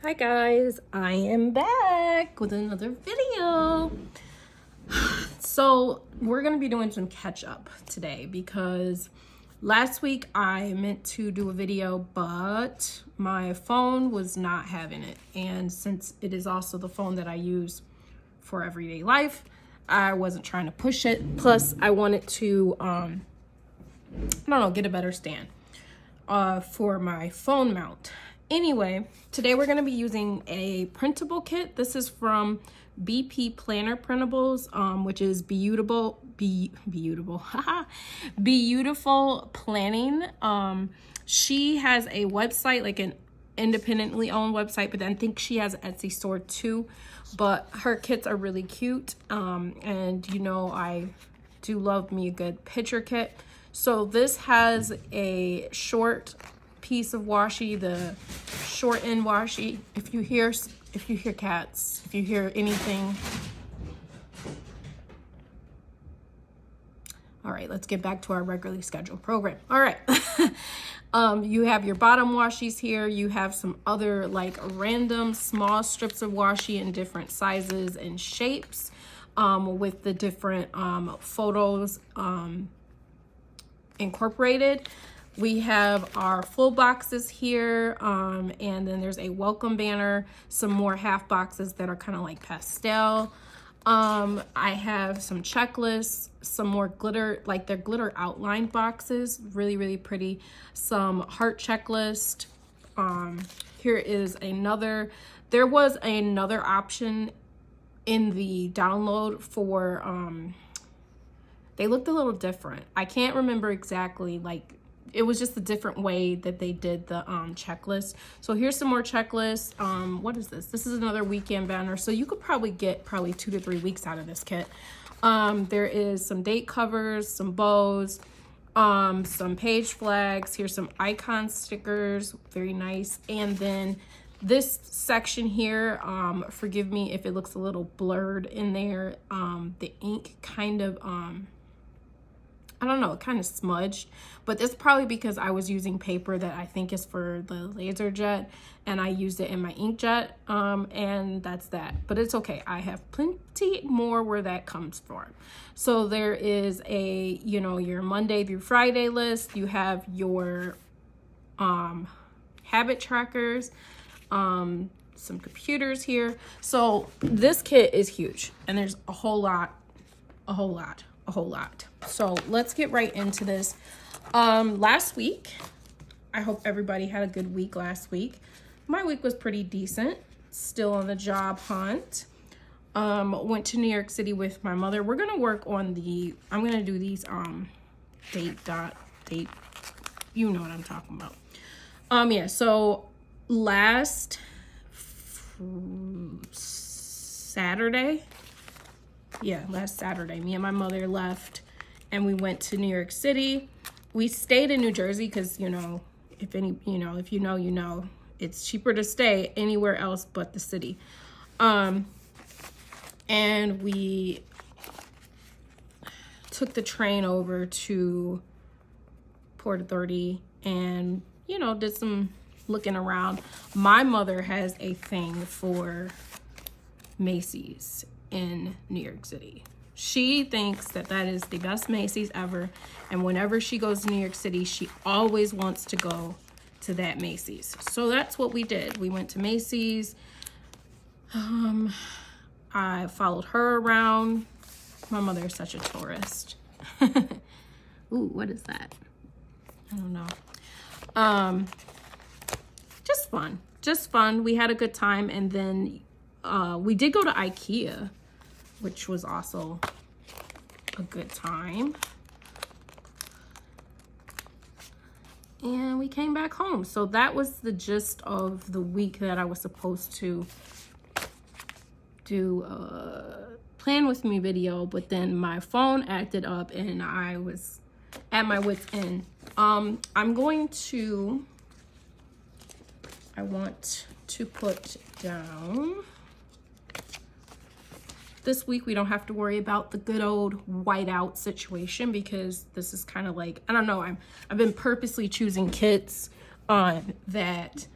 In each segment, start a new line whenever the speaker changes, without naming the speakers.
Hi guys, I am back with another video. So we're gonna be doing some catch up today because last week I meant to do a video, but my phone was not having it. And since it is also the phone that I use for everyday life, I wasn't trying to push it. Plus I wanted to, I don't know, get a better stand for my phone mount. Anyway, today we're going to be using a printable kit. This is from BP Planner Printables, which is beautiful planning. She has a website, like an independently owned website, but I think she has an Etsy store too. But her kits are really cute, and you know I do love me a good picture kit. So this has a short piece of washi, the short end washi. If you hear cats, if you hear anything. All right, let's get back to our regularly scheduled program. All right. You have your bottom washi's here. You have some other like random small strips of washi in different sizes and shapes, with the different photos incorporated. We have our full boxes here, and then there's a welcome banner, some more half boxes that are kind of like pastel. I have some checklists, some more glitter, like they're glitter outline boxes, really pretty. Some heart checklist. Here is another, there was another option in the download for, they looked a little different. I can't remember exactly, like, it was just a different way that they did the checklist. So here's some more checklists. What is this? This is another weekend banner. So you could probably get 2 to 3 weeks out of this kit. There is some date covers, some bows, some page flags. Here's some icon stickers, very nice. And then this section here, forgive me if it looks a little blurred in there. The ink kind of, I don't know, it kind of smudged, but it's probably because I was using paper that I think is for the laser jet, and I used it in my inkjet, and that's that. But it's okay, I have plenty more where that comes from. So there is a, you know, your Monday through Friday list. You have your habit trackers, some computers here. So this kit is huge, and there's a whole lot. So let's get right into this. Last week, I hope everybody had a good week last week. My week was pretty decent, still on the job hunt. Went to New York City with my mother. We're gonna work on I'm gonna do these date, you know what I'm talking about. Yeah, so last Saturday, me and my mother left and we went to New York City. We stayed in New Jersey because, you know, if you know, it's cheaper to stay anywhere else but the city. And we took the train over to Port Authority and, you know, did some looking around. My mother has a thing for Macy's in New York City. She thinks that is the best Macy's ever, and whenever she goes to New York City, she always wants to go to that Macy's. So that's what we did. We went to Macy's. I followed her around. My mother is such a tourist. Ooh, what is that? I don't know. Just fun. We had a good time, and then we did go to IKEA, which was also a good time. And we came back home. So that was the gist of the week that I was supposed to do a plan with me video, but then my phone acted up and I was at my wit's end. I want to put down, this week we don't have to worry about the good old whiteout situation because this is kind of like, I don't know, I've been purposely choosing kits that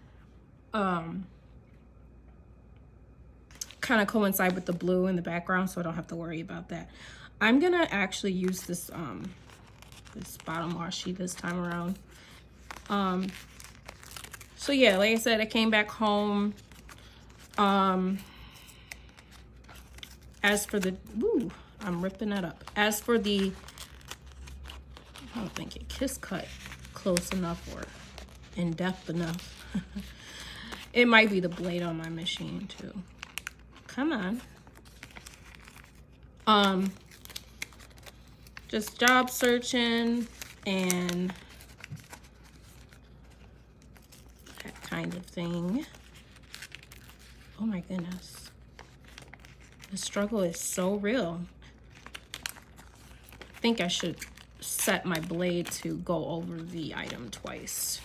kind of coincide with the blue in the background, so I don't have to worry about that. I'm gonna actually use this this bottom washi this time around. So yeah, like I said, I came back home. As for the, ooh, I'm ripping that up. As for the, I don't think it kiss cut close enough or in depth enough. It might be the blade on my machine too. Come on. Just job searching and that kind of thing. Oh my goodness. The struggle is so real. I think I should set my blade to go over the item twice.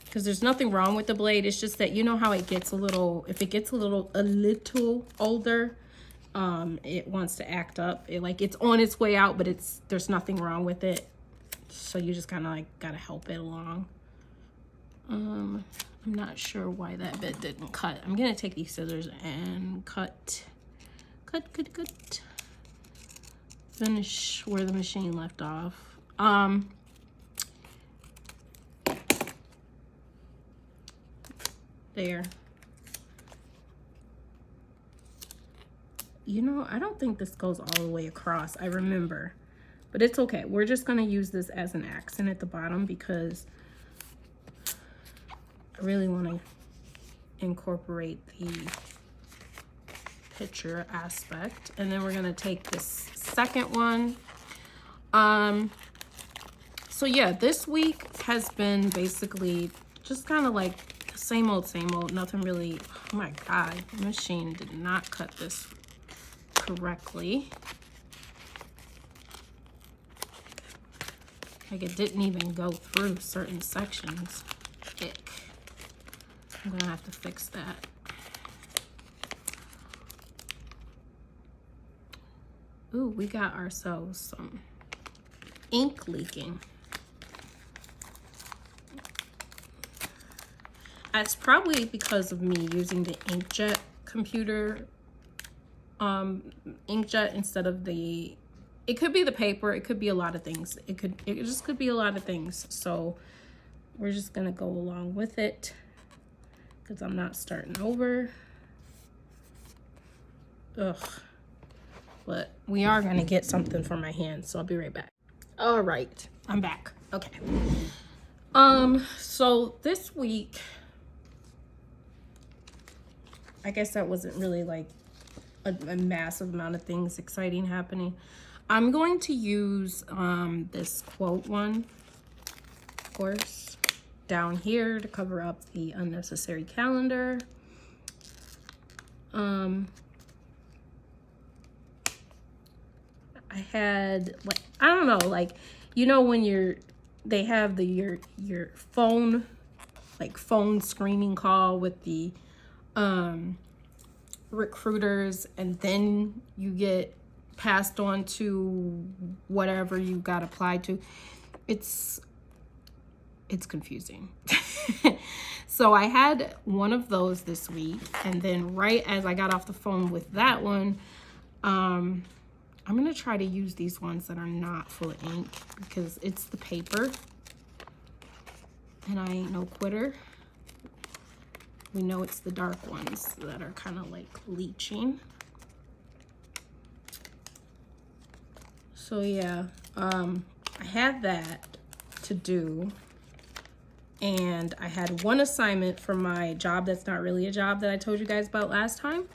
Because there's nothing wrong with the blade. It's just that you know how it gets a little, if it gets a little older, it wants to act up. It's on its way out, but there's nothing wrong with it. So you just kind of like gotta help it along. I'm not sure why that bit didn't cut. I'm gonna take these scissors and cut. Finish where the machine left off. There. You know, I don't think this goes all the way across. I remember, but it's okay. We're just gonna use this as an accent at the bottom because I really want to incorporate the picture aspect. And then we're gonna take this second one. So yeah, this week has been basically just kind of like same old, nothing really. Oh my God, the machine did not cut this correctly. Like it didn't even go through certain sections. Ick. I'm gonna have to fix that. Ooh, we got ourselves some ink leaking. That's probably because of me using the inkjet computer, inkjet instead of the, it could be the paper, it could be a lot of things. It just could be a lot of things. So we're just gonna go along with it because I'm not starting over. Ugh. But we are gonna get something for my hand, so I'll be right back. All right, I'm back. Okay. So this week, I guess that wasn't really like a massive amount of things exciting happening. I'm going to use this quote one, of course, down here to cover up the unnecessary calendar. I had, like, I don't know, like, you know when they have your phone, like phone screening call with the recruiters, and then you get passed on to whatever you got applied to. It's confusing. So I had one of those this week, and then right as I got off the phone with that one, I'm gonna try to use these ones that are not full of ink because it's the paper and I ain't no quitter. We know it's the dark ones that are kind of like leaching. So yeah, I had that to do, and I had one assignment for my job that's not really a job that I told you guys about last time.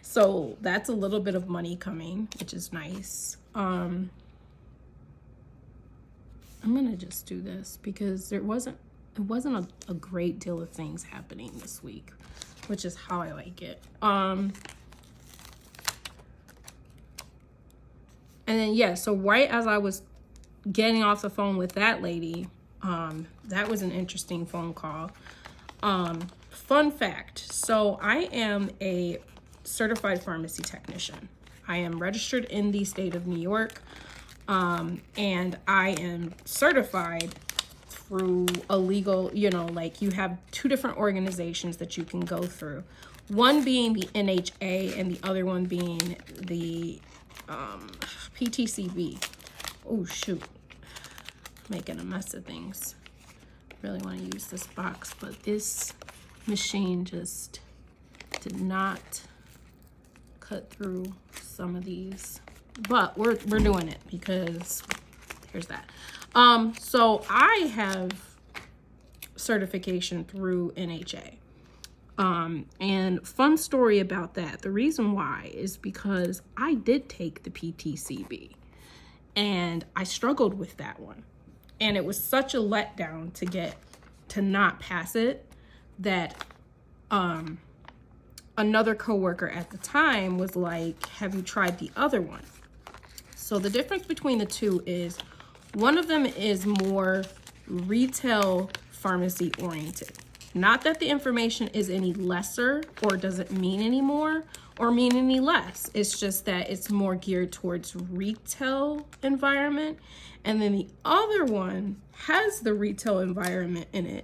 So that's a little bit of money coming, which is nice. I'm gonna just do this because it wasn't a great deal of things happening this week, which is how I like it. And then yeah, so right as I was getting off the phone with that lady, that was an interesting phone call. Fun fact, so I am a certified pharmacy technician. I am registered in the state of New York, and I am certified through a legal, you know, like you have two different organizations that you can go through. one being the NHA and the other one being the PTCB. Oh shoot, making a mess of things. Really want to use this box, but this machine just did not cut through some of these, but we're doing it because here's that. So I have certification through NHA. And fun story about that. The reason why is because I did take the PTCB and I struggled with that one. And it was such a letdown to not pass it that, another coworker at the time was like, have you tried the other one? So the difference between the two is one of them is more retail pharmacy oriented. Not that the information is any lesser or doesn't mean any more or mean any less. It's just that it's more geared towards retail environment. And then the other one has the retail environment in it,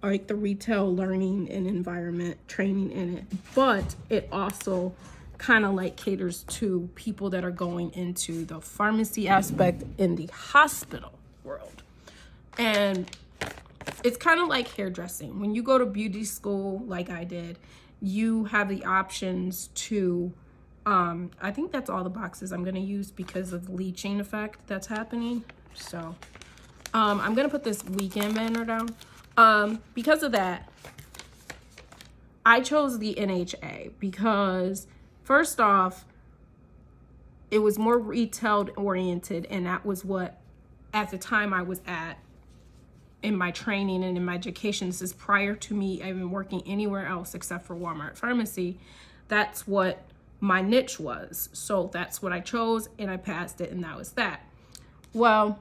like the retail learning and environment training in it, but it also kind of like caters to people that are going into the pharmacy aspect in the hospital world. And it's kind of like hairdressing. When you go to beauty school, like I did, you have the options to, I think that's all the boxes I'm going to use because of the leaching effect that's happening. So I'm going to put this weekend banner down. Because of that, I chose the NHA because first off, it was more retail oriented, and that was what at the time I was at in my training and in my education. This is prior to me even working anywhere else except for Walmart Pharmacy. That's what my niche was. So that's what I chose and I passed it, and that was that. Well,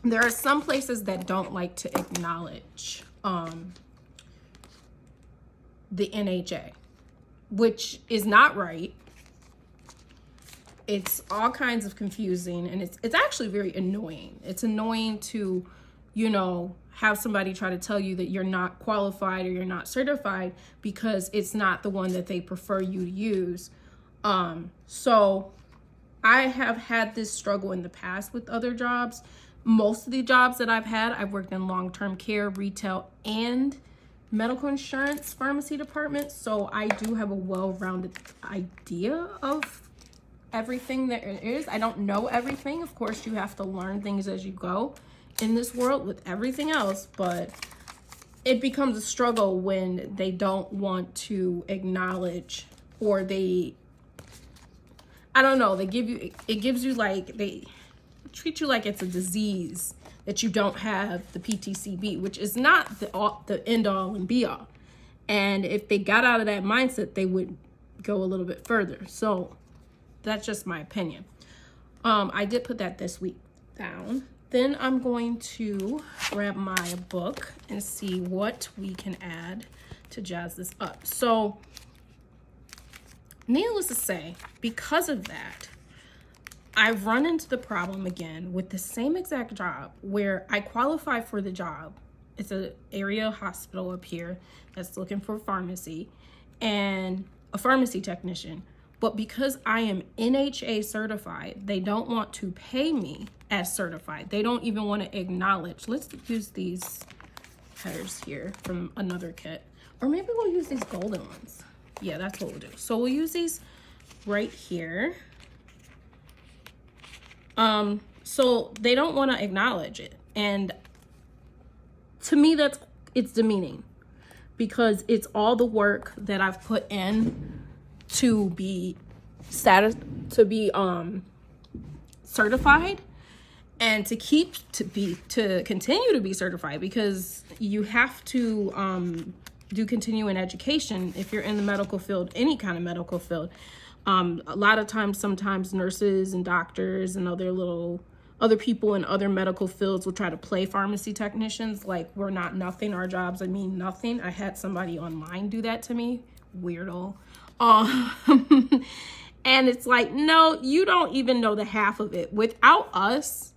there are some places that don't like to acknowledge the NHA, which is not right. It's all kinds of confusing, and it's actually very annoying. It's annoying to, you know, have somebody try to tell you that you're not qualified or you're not certified because it's not the one that they prefer you to use. So I have had this struggle in the past with other jobs. Most of the jobs that I've had, I've worked in long-term care, retail, and medical insurance pharmacy departments. So I do have a well-rounded idea of everything there is. I don't know everything. Of course, you have to learn things as you go in this world with everything else, but it becomes a struggle when they don't want to acknowledge, or they, I don't know, they give you, it gives you like, they treat you like it's a disease that you don't have the PTCB, which is not the end all and be all. And if they got out of that mindset, they would go a little bit further. So that's just my opinion. I did put that this week down. Then I'm going to grab my book and see what we can add to jazz this up. So needless to say, because of that, I've run into the problem again with the same exact job where I qualify for the job. It's an area hospital up here that's looking for pharmacy and a pharmacy technician. But because I am NHA certified, they don't want to pay me as certified. They don't even want to acknowledge. Let's use these headers here from another kit. Or maybe we'll use these golden ones. Yeah, that's what we'll do. So we'll use these right here. So they don't want to acknowledge it. And to me, it's demeaning because it's all the work that I've put in to be certified and to continue to be certified, because you have to do continuing education if you're in the medical field, any kind of medical field. A lot of times, sometimes nurses and doctors and other people in other medical fields will try to play pharmacy technicians like we're not nothing. Our jobs, I mean nothing. I had somebody online do that to me. Weirdo. And it's like, no, you don't even know the half of it. Without us,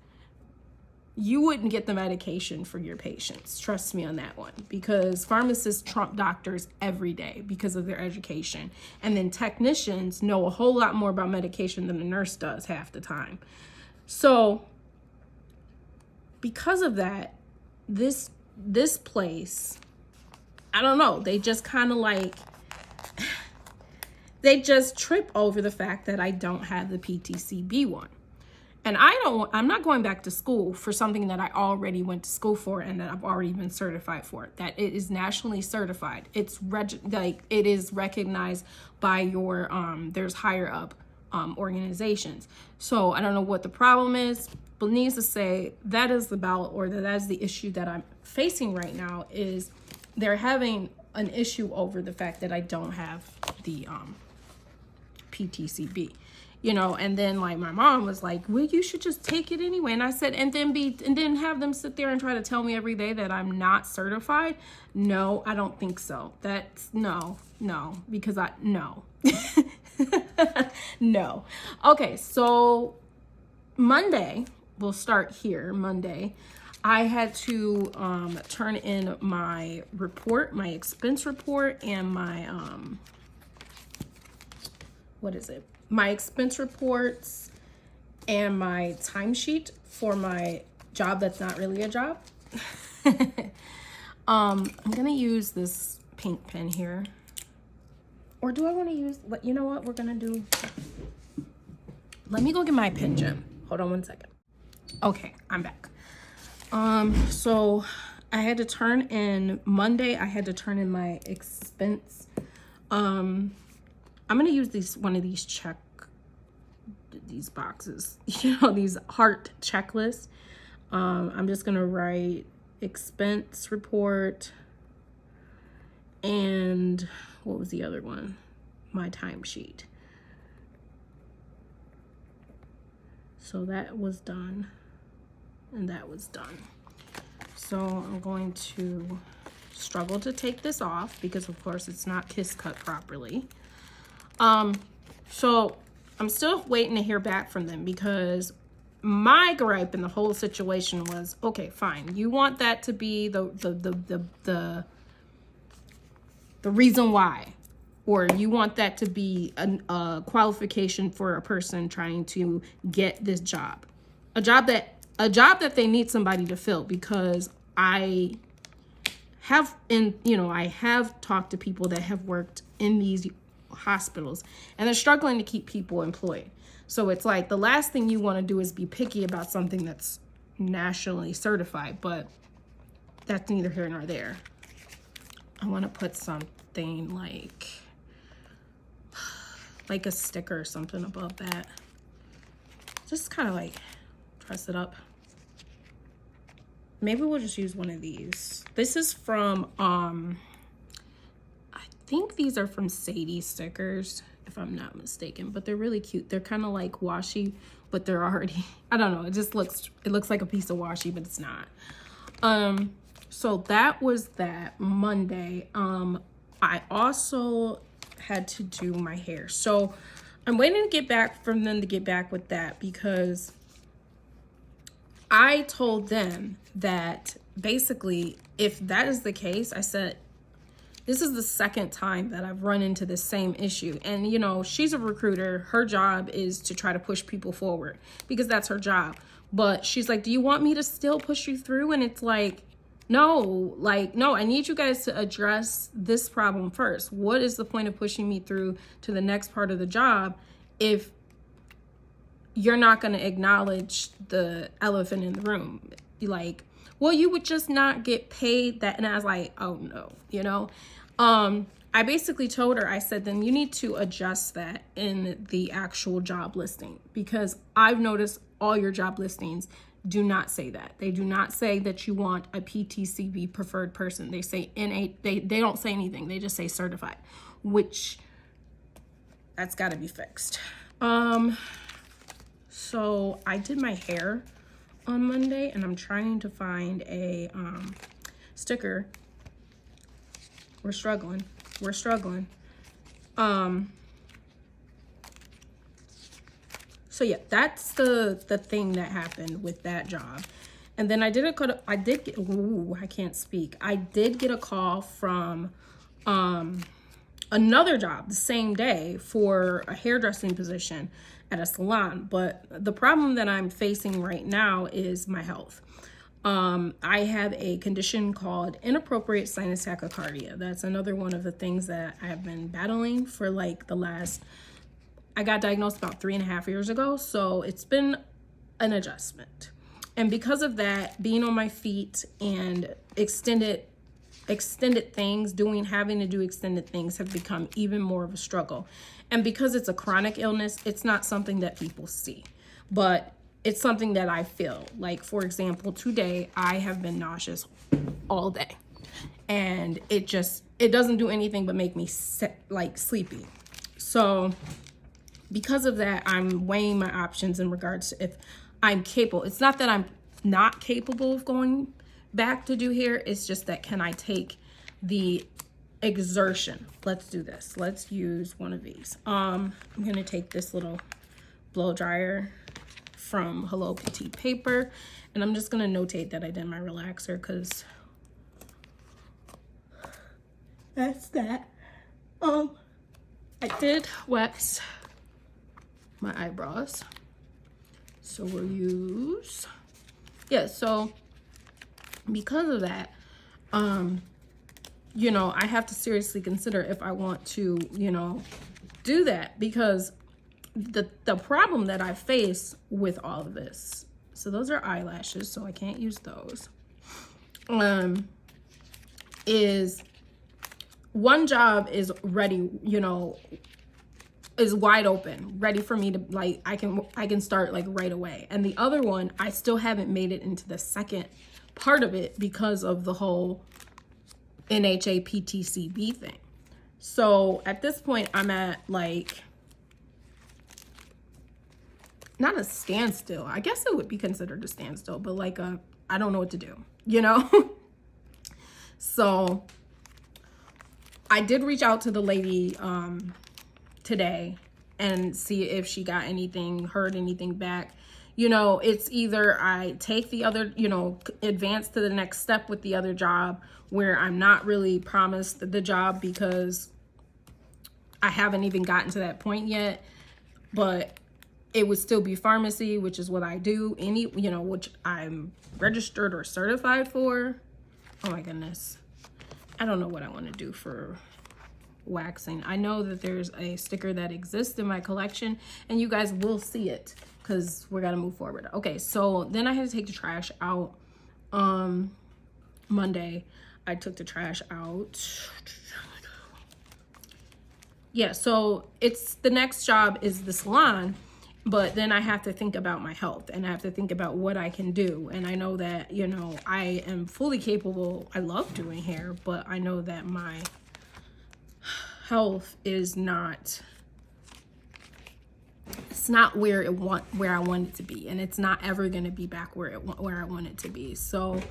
you wouldn't get the medication for your patients. Trust me on that one, because pharmacists trump doctors every day because of their education. And then technicians know a whole lot more about medication than a nurse does half the time. So because of that, this place, I don't know, they just kind of like, they just trip over the fact that I don't have the PTCB one. And I'm not going back to school for something that I already went to school for and that I've already been certified for. That it is nationally certified. It is recognized by your there's higher up organizations. So I don't know what the problem is, but needs to say that is that is the issue that I'm facing right now. Is they're having an issue over the fact that I don't have the PTCB. You know, and then like my mom was like, well, you should just take it anyway. And I said, and then have them sit there and try to tell me every day that I'm not certified. No, I don't think so. That's no, because no. No. Okay, so Monday, we'll start here. Monday, I had to turn in my report, my expense report, and my my expense reports and my timesheet for my job that's not really a job. I'm gonna use this pink pen here. Or do I want to use, you know what we're gonna do? Let me go get my pen gem. Hold on one second. Okay, I'm back. So I had to turn in Monday, I had to turn in my expense. I'm gonna use one of these boxes, you know, these heart checklists. I'm just gonna write expense report and what was the other one? My timesheet. So that was done and that was done. So I'm going to struggle to take this off because of course it's not kiss cut properly. So I'm still waiting to hear back from them because my gripe in the whole situation was, okay, fine. You want that to be the reason why, or you want that to be a qualification for a person trying to get this job, a job that they need somebody to fill, because I have talked to people that have worked in these hospitals and they're struggling to keep people employed. So it's like the last thing you want to do is be picky about something that's nationally certified, but that's neither here nor there. I want to put something like a sticker or something above that. Just kind of like dress it up. Maybe we'll just use one of these. This is from, I think these are from Sadie stickers, if I'm not mistaken, but they're really cute. They're kind of like washi, but they're already, I don't know. It looks like a piece of washi, but it's not. So that was that Monday. I also had to do my hair. So I'm waiting to get back from them to get back with that, because I told them that basically, if that is the case, I said, this is the second time that I've run into the same issue. And, you know, she's a recruiter. Her job is to try to push people forward because that's her job. But she's like, do you want me to still push you through? And it's like, no, I need you guys to address this problem first. What is the point of pushing me through to the next part of the job if you're not going to acknowledge the elephant in the room? Like, well, you would just not get paid that. And I was like, oh no, you know? I basically told her, I said, then you need to adjust that in the actual job listing, because I've noticed all your job listings do not say that. They do not say that you want a PTCB preferred person. They say they don't say anything. They just say certified, which that's got to be fixed. So I did my hair on Monday and I'm trying to find a sticker. We're struggling. So yeah, that's the thing that happened with that job. And then I did get, ooh, I can't speak. I did get a call from another job the same day for a hairdressing position at a salon. But the problem that I'm facing right now is my health. I have a condition called inappropriate sinus tachycardia. That's another one of the things that I have been battling for like the last, I got diagnosed about 3.5 years ago. So it's been an adjustment. And because of that, being on my feet and extended things, having to do extended things have become even more of a struggle. And because it's a chronic illness, it's not something that people see, but it's something that I feel. Like, for example, today I have been nauseous all day, and it doesn't do anything but make me sleepy. So because of that, I'm weighing my options in regards to if I'm capable. It's not that I'm not capable of going back to do hair. It's just that, can I take the exertion? Let's do this. Let's use one of these. I'm gonna take this little blow dryer from Hello Petite Paper, and I'm just gonna notate that I did my relaxer because that's that. I did wax my eyebrows, so we'll use, so because of that, you know, I have to seriously consider if I want to, you know, do that, because the problem that I face with all of this, so those are eyelashes, so I can't use those, is one job is ready, you know, is wide open, ready for me to, like, I can start like right away. And the other one, I still haven't made it into the second part of it because of the whole NHA PTCB thing. So at this point, I'm at like, not a standstill. I guess it would be considered a standstill, but like I don't know what to do, you know? So I did reach out to the lady today and see if she got anything, heard anything back. You know, it's either I take the other, you know, advance to the next step with the other job where I'm not really promised the job because I haven't even gotten to that point yet, but it would still be pharmacy, which is what I do, you know, which I'm registered or certified for. Oh my goodness. I don't know what I want to do for waxing. I know that there's a sticker that exists in my collection, and you guys will see it because we're gonna move forward. Okay, so then I had to take the trash out. Monday, I took the trash out. Yeah, so it's the next job is the salon, but then I have to think about my health and I have to think about what I can do. And I know that, you know, I am fully capable. I love doing hair, but I know that my health is not, it's not where I want it to be, and it's not ever going to be back where I want it to be. So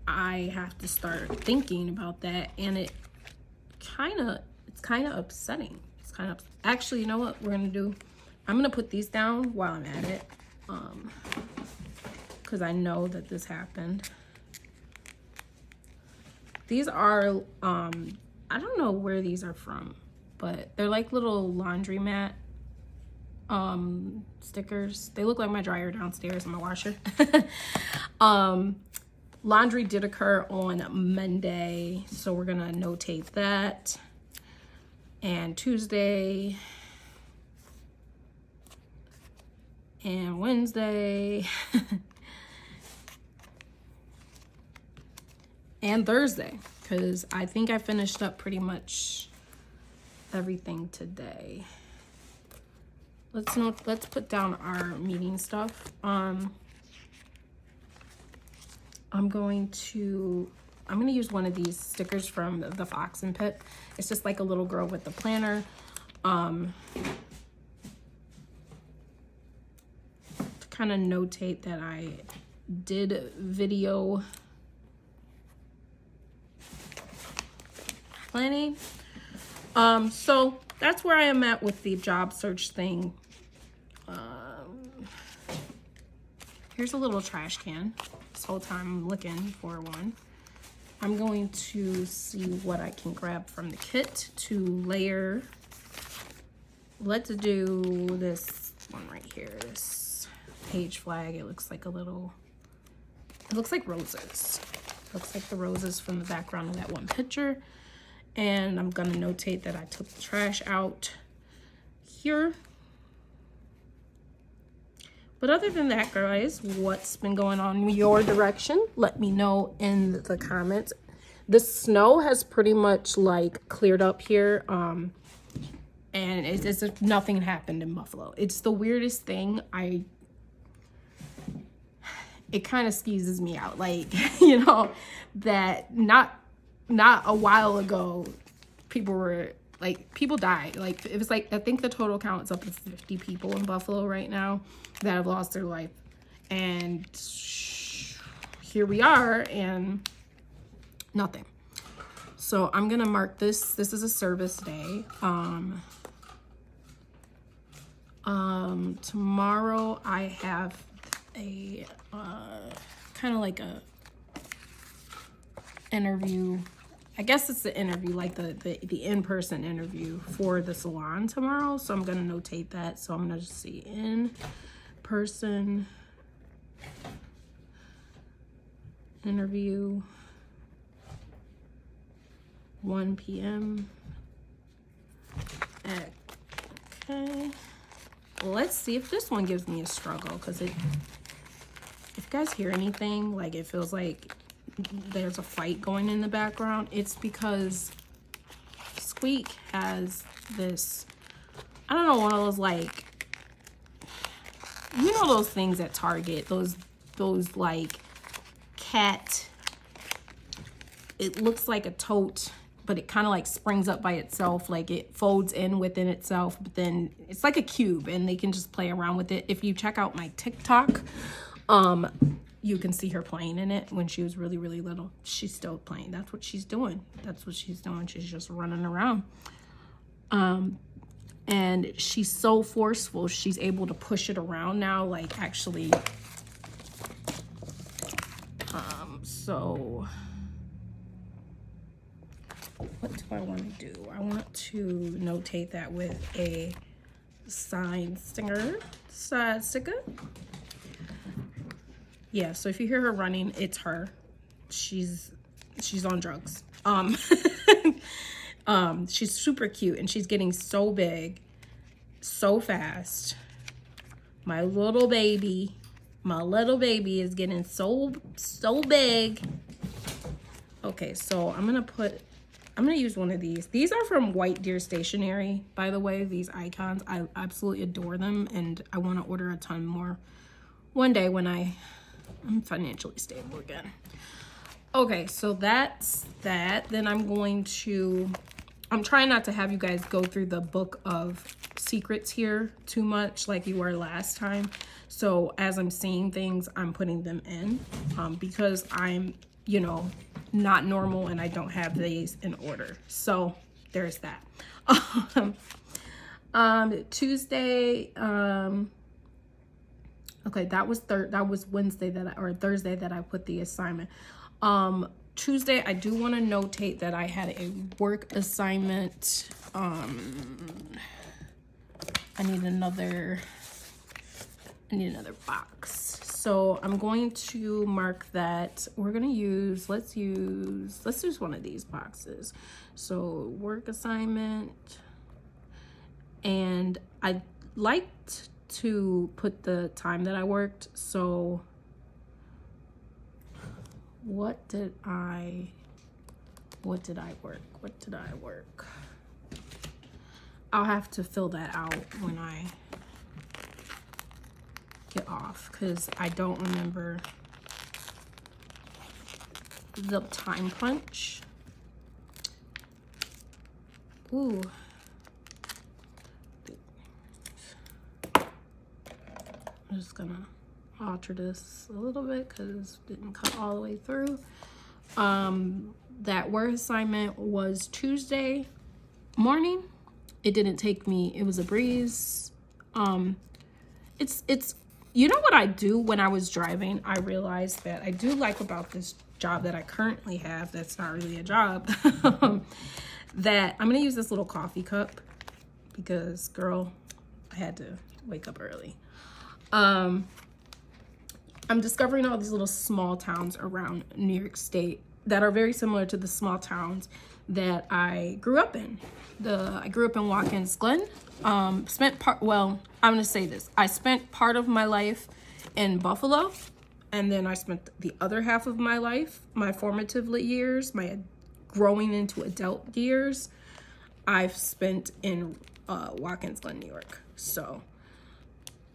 I have to start thinking about that, and it's kind of upsetting. It's kind of, actually, you know what we're going to do? I'm going to put these down while I'm at it, because I know that this happened. These are, I don't know where these are from, but they're like little laundromat stickers. They look like my dryer downstairs and my washer. Laundry did occur on Monday, so we're gonna notate that. And Tuesday and Wednesday and Thursday, because I think I finished up pretty much everything today. Let's put down our meeting stuff. I'm gonna use one of these stickers from the Fox and Pit. It's just like a little girl with the planner. To kind of notate that I did video planning. So that's where I am at with the job search thing. Here's a little trash can. this whole time I'm looking for one. I'm going to see what I can grab from the kit to layer. Let's do this one right here, this page flag. It looks like a little, it looks like roses. Looks like the roses from the background of that one picture. And I'm gonna notate that I took the trash out here. But other than that, guys, what's been going on in your direction? Let me know in the comments. The snow has pretty much like cleared up here. And it's as if nothing happened in Buffalo. It's the weirdest thing. It kind of skeezes me out. Like, you know, that not a while ago, people died. Like, it was like, I think the total count is up to 50 people in Buffalo right now that have lost their life. And here we are, and nothing. So I'm gonna mark this. This is a service day. Tomorrow I have a kind of like a interview. I guess it's the interview, like the in-person interview for the salon tomorrow. So I'm gonna notate that. So I'm gonna just see in-person interview, 1 p.m. Okay. Let's see if this one gives me a struggle, because if you guys hear anything, like it feels like there's a fight going in the background, it's because Squeak has this, I don't know, one of those, like, you know those things at Target, those like cat, it looks like a tote, but it kind of like springs up by itself, like it folds in within itself, but then it's like a cube and they can just play around with it. If you check out my TikTok, you can see her playing in it when she was really, really little. She's still playing. That's what she's doing. That's what she's doing. She's just running around. And she's so forceful. She's able to push it around now, like actually. So what do I want to do? I want to notate that with a sign sticker. Yeah, so if you hear her running, it's her. She's on drugs. She's super cute and she's getting so big so fast. My little baby is getting so big. Okay, so I'm gonna use one of these. These are from White Deer Stationery, by the way, these icons. I absolutely adore them, and I want to order a ton more one day when I'm financially stable again. Okay, so that's that. Then I'm trying not to have you guys go through the book of secrets here too much like you were last time. So as I'm seeing things, I'm putting them in because I'm, you know, not normal and I don't have these in order. So there's that. Tuesday, okay, that was Wednesday or Thursday that I put the assignment. Tuesday, I do want to notate that I had a work assignment. I need another box. So I'm going to mark that. We're going to use, let's use one of these boxes. So work assignment. And I liked to put the time that I worked. So what did I work? I'll have to fill that out when I get off because I don't remember the time punch. Ooh. I'm just gonna alter this a little bit because it didn't cut all the way through. That work assignment was Tuesday morning. It didn't take me, it was a breeze. It's You know what I do when I was driving? I realized that I do like about this job that I currently have, that's not really a job, that I'm going to use this little coffee cup because, girl, I had to wake up early. I'm discovering all these little small towns around New York State that are very similar to the small towns that I grew up in. I grew up in Watkins Glen. I'm gonna say this. I spent part of my life in Buffalo, and then I spent the other half of my life, my formative years, my growing into adult years, I've spent in Watkins Glen, New York. So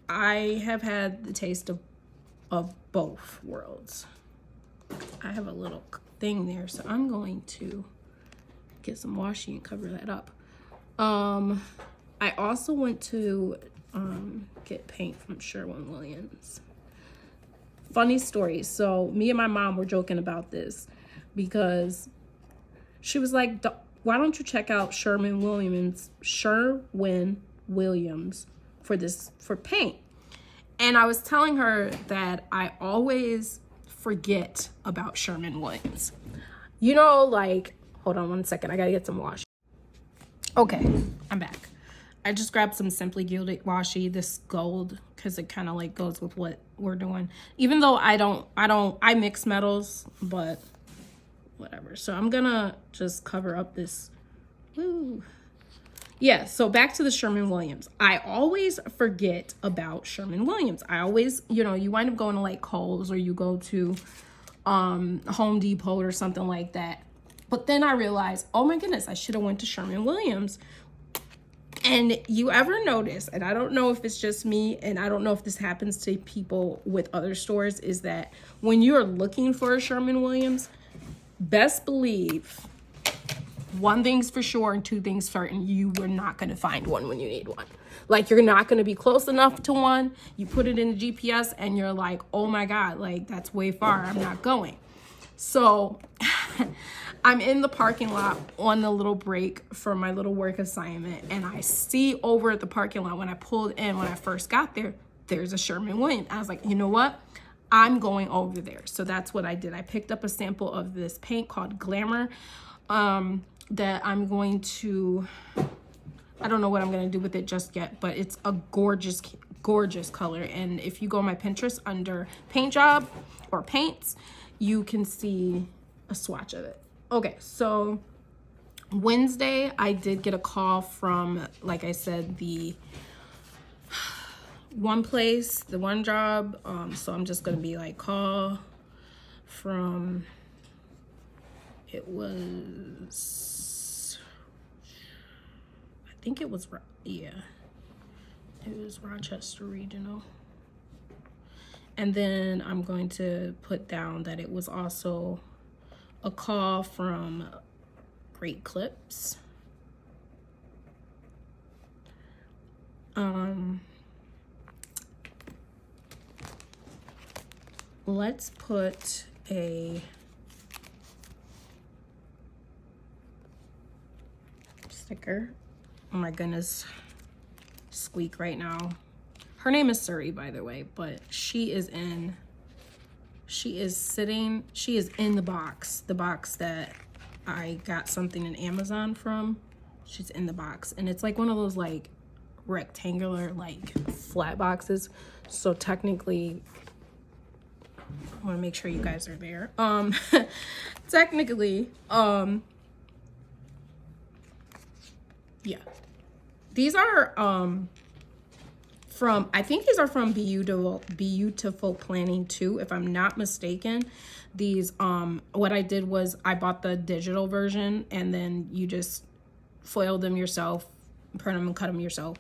I have had the taste of both worlds. I have a little thing there, so I'm going to get some washi and cover that up. I also went to get paint from Sherwin-Williams. Funny story. So me and my mom were joking about this because she was like, why don't you check out Sherwin-Williams for paint? And I was telling her that I always forget about Sherwin-Williams. You know, like, hold on one second. I gotta get some washi. Okay, I'm back. I just grabbed some Simply Gilded washi, this gold, because it kind of like goes with what we're doing. Even though I mix metals, but whatever. So I'm gonna just cover up this. Woo. Yeah, so back to the Sherwin-Williams. I always forget about Sherwin-Williams. I always, you wind up going to like Kohl's or you go to Home Depot or something like that. But then I realized, oh my goodness, I should have went to Sherwin-Williams. And you ever notice, and I don't know if it's just me, and I don't know if this happens to people with other stores, is that when you're looking for a Sherwin-Williams, best believe one thing's for sure and two things certain, you are not going to find one when you need one. Like, you're not going to be close enough to one. You put it in the GPS and you're like, oh my God, like that's way far. I'm not going. So I'm in the parking lot on the little break for my little work assignment. And I see over at the parking lot when I pulled in, when I first got there, there's a Sherwin-Williams. I was like, you know what? I'm going over there. So that's what I did. I picked up a sample of this paint called Glamour. That I'm going to, I don't know what I'm going to do with it just yet, but it's a gorgeous, gorgeous color. And if you go on my Pinterest under paint job or paints, you can see a swatch of it. Okay, so Wednesday, I did get a call from, like I said, the one place, the one job. So I'm just going to be like, call from, it was, I think it was, yeah, it was Rochester Regional. And then I'm going to put down that it was also a call from Great Clips. Let's put a sticker. Oh my goodness, squeak right now. Her name is Suri, by the way, but she is in the box that I got something in Amazon from. She's in the box, and it's like one of those like rectangular like flat boxes. So technically, I want to make sure you guys are there. Technically, yeah. These are I think these are from Beautiful Planning too, if I'm not mistaken. These, what I did was I bought the digital version and then you just foil them yourself, print them and cut them yourself.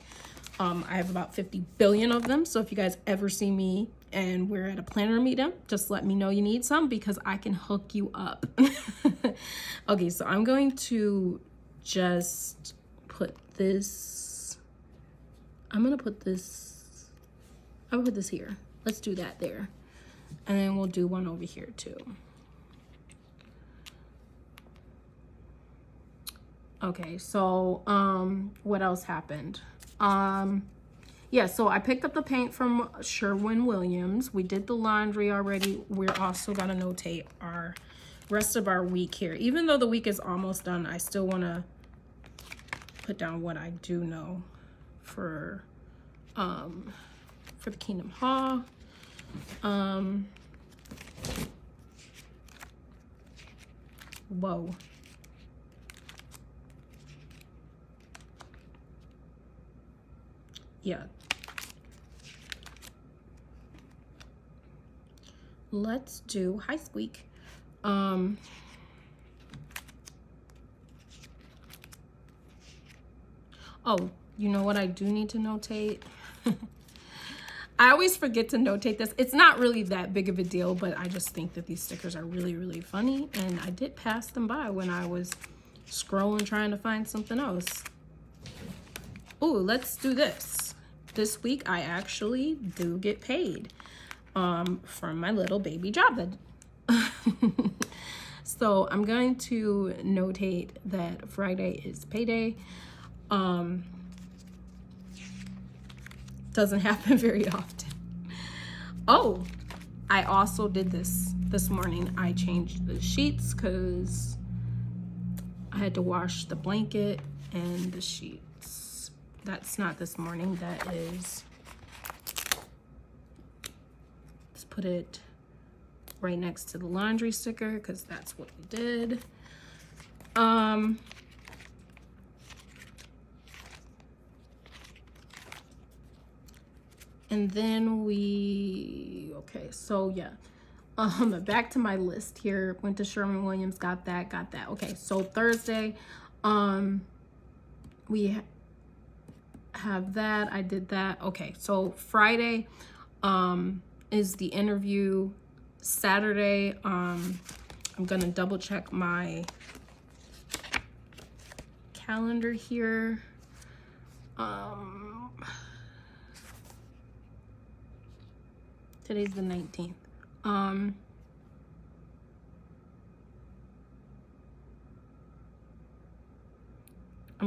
I have about 50 billion of them. So if you guys ever see me and we're at a planner meetup, just let me know you need some because I can hook you up. Okay, so I'm going to just put this, I'm gonna put this here. Let's do that there. And then we'll do one over here too. Okay, so what else happened? yeah, so I picked up the paint from Sherwin-Williams. We did the laundry already. We're also gonna notate our rest of our week here. Even though the week is almost done, I still wanna put down what I do know for the Kingdom Haul. Whoa. Yeah. Let's do, hi Squeak. Oh, you know what I do need to notate? I always forget to notate this. It's not really that big of a deal, but I just think that these stickers are really, really funny. And I did pass them by when I was scrolling trying to find something else. Ooh, let's do this. This week I actually do get paid from my little baby job. So I'm going to notate that Friday is payday. Doesn't happen very often. Oh, I also did this morning. I changed the sheets because I had to wash the blanket and the sheets. That's not this morning, that is, let's put it right next to the laundry sticker because that's what we did. And then okay, so yeah. Back to my list here. Went to Sherwin-Williams, got that. Okay, so Thursday, we have that. I did that. Okay, so Friday, is the interview. Saturday, I'm gonna double check my calendar here. Today's the 19th. I'm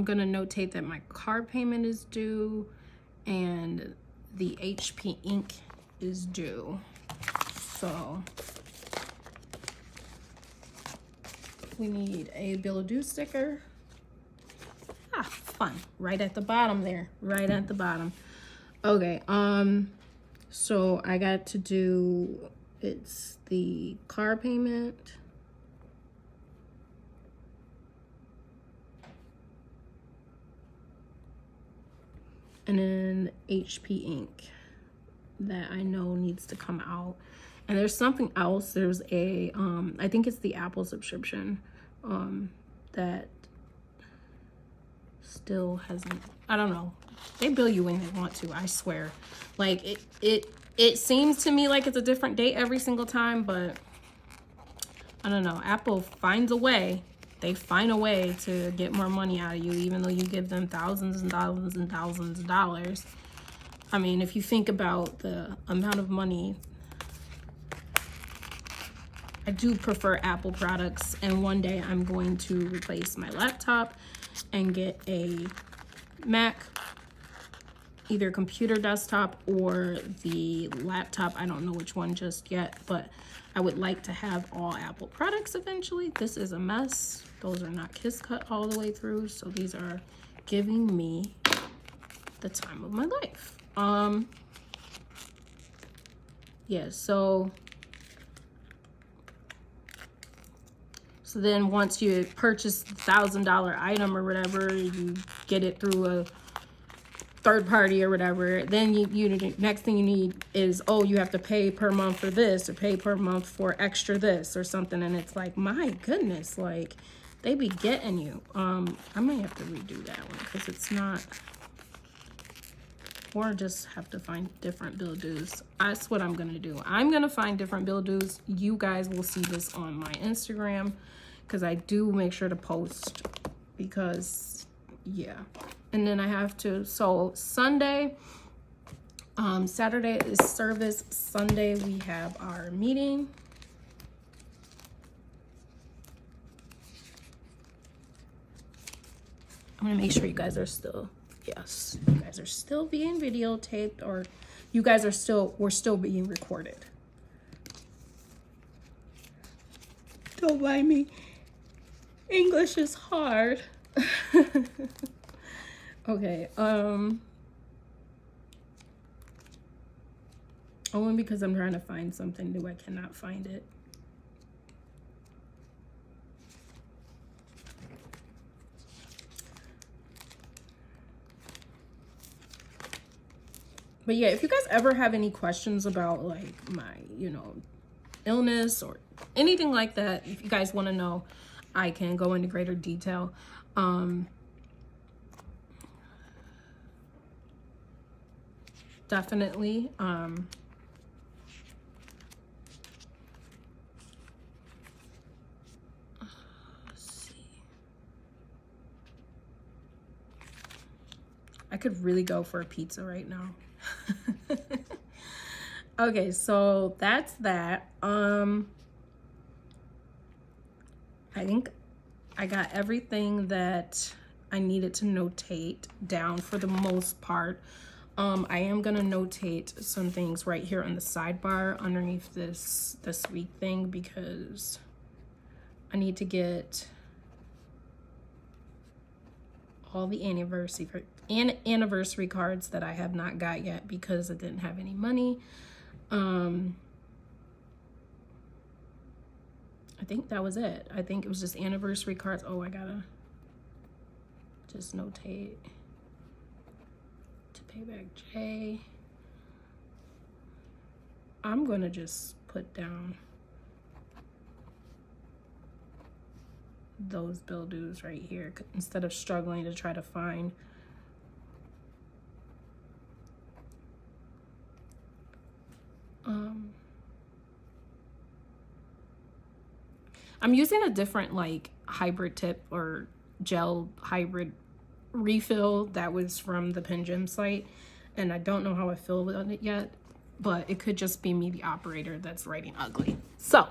gonna notate that my car payment is due and the HP ink is due. So we need a bill of due sticker. Ah, fun. Right at the bottom there. Right at the bottom. Okay, so I got to do, it's the car payment. And then HP ink that I know needs to come out. And there's something else. There's a, I think it's the Apple subscription that still hasn't, I don't know. They bill you when they want to, I swear. Like it seems to me like it's a different date every single time, but I don't know. Apple finds a way. They find a way to get more money out of you, even though you give them thousands and thousands and thousands of dollars. I mean, if you think about the amount of money, I do prefer Apple products, and one day I'm going to replace my laptop and get a Mac, either computer desktop or the laptop. I don't know which one just yet, but I would like to have all Apple products eventually. This is a mess. Those are not kiss cut all the way through, so these are giving me the time of my life. Yeah, so then once you purchase the $1,000 item or whatever, you get it through a third party or whatever, then you next thing you need is, oh, you have to pay per month for this or pay per month for extra this or something. And it's like, my goodness, like they be getting you. I might have to redo that one because it's not, or just have to find different bill dues. That's what I'm gonna do. I'm gonna find different bill dues. You guys will see this on my Instagram because I do make sure to post, because yeah. And then I have to, so Sunday, Saturday is service. Sunday we have our meeting. I'm gonna make sure you guys are still Yes, you guys are still being videotaped, or you guys are we're still being recorded. Don't mind me. English is hard. Okay, only because I'm trying to find something new, I cannot find it. But yeah, if you guys ever have any questions about like my, illness or anything like that, if you guys want to know, I can go into greater detail. Definitely. Let's see. I could really go for a pizza right now. Okay, so that's that. I think I got everything that I needed to notate down for the most part. I am gonna notate some things right here on the sidebar underneath this week thing, because I need to get all the anniversary cards that I have not got yet because I didn't have any money. I think that was it. I think it was just anniversary cards. Oh, I gotta just notate to pay back Jay. I'm gonna just put down those bill dues right here instead of struggling to try to find I'm using a different like hybrid tip or gel hybrid refill that was from the Pen Gem site, and I don't know how I feel about it yet, but it could just be me, the operator, that's writing ugly. So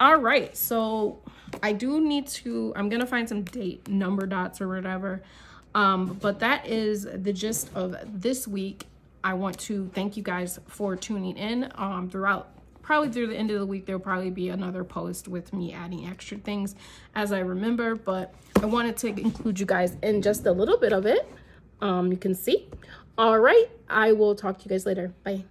all right, so I do need to, I'm gonna find some date number dots or whatever, but that is the gist of this week. I want to thank you guys for tuning in. Probably through the end of the week, there'll probably be another post with me adding extra things as I remember, but I wanted to include you guys in just a little bit of it. You can see. All right, I will talk to you guys later. Bye.